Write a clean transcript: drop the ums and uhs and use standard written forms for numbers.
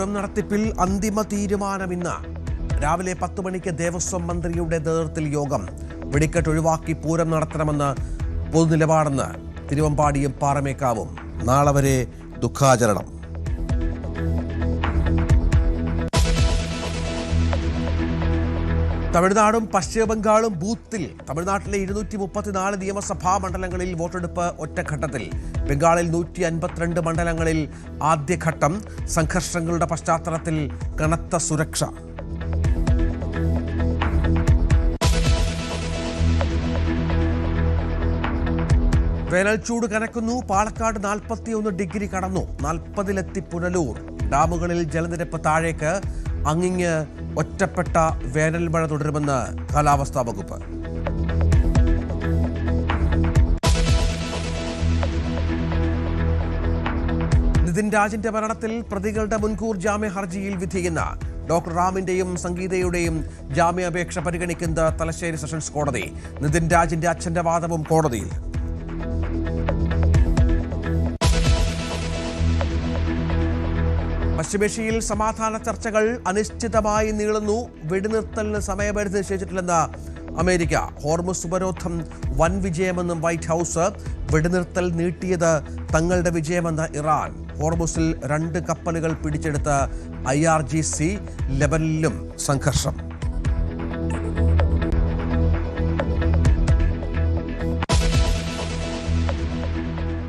പൂരം നടത്തിപ്പിൽ അന്തിമ തീരുമാനം ഇന്ന് രാവിലെ 10 മണിക്ക് ദേവസ്വം മന്ത്രിയുടെ നേതൃത്വത്തിൽ യോഗം. വെടിക്കെട്ട് ഒഴിവാക്കി പൂരം നടത്തണമെന്ന് പൊതുനിലപാടെന്ന് തിരുവമ്പാടിയും പാറമേക്കാവും. നാളെ വരെ ദുഃഖാചരണം. തമിഴ്നാടും പശ്ചിമബംഗാളും ബൂത്തിൽ. തമിഴ്നാട്ടിലെ 234 നിയമസഭാ മണ്ഡലങ്ങളിൽ വോട്ടെടുപ്പ് ഒറ്റഘട്ടത്തിൽ. ബംഗാളിൽ 152 മണ്ഡലങ്ങളിൽ ആദ്യഘട്ടം. സംഘർഷങ്ങളുടെ പശ്ചാത്തലത്തിൽ കനത്ത സുരക്ഷ. വേനൽച്ചൂട് കനക്കുന്നു. പാലക്കാട് 41 ഡിഗ്രി കടന്നു. 40-ലെത്തി പുനലൂർ. ഡാമുകളിൽ ജലനിരപ്പ് താഴേക്ക്. അങ്ങിങ്ങ് ഒറ്റപ്പെട്ട വേനൽ മഴ തുടരുമെന്ന് കാലാവസ്ഥാ വകുപ്പ്. നിതിൻ രാജിന്റെ മരണത്തിൽ പ്രതികളുടെ മുൻകൂർ ജാമ്യ ഹർജിയിൽ വിധിയെന്ന് ഡോക്ടർ റാമിന്റെയും സംഗീതയുടെയും ജാമ്യാപേക്ഷ പരിഗണിക്കുന്ന തലശ്ശേരി സെഷൻസ് കോടതി. നിതിൻ രാജിന്റെ അച്ഛന്റെ വാദവും കോടതിയിൽ. പശ്ചിമേഷ്യയിൽ സമാധാന ചർച്ചകൾ അനിശ്ചിതമായി നീളുന്നു. വെടിനിർത്തലിന് സമയപരിധി നിശ്ചയിച്ചിട്ടില്ലെന്ന് അമേരിക്ക. ഹോർമുസ് ഉപരോധം വൻ വിജയമെന്നും വൈറ്റ് ഹൗസ്. വെടിനിർത്തൽ നീട്ടിയത് തങ്ങളുടെ വിജയമെന്ന് ഇറാൻ. ഹോർമുസിൽ 2 കപ്പലുകൾ പിടിച്ചെടുത്ത് IRGC. ലെബനനിലും സംഘർഷം.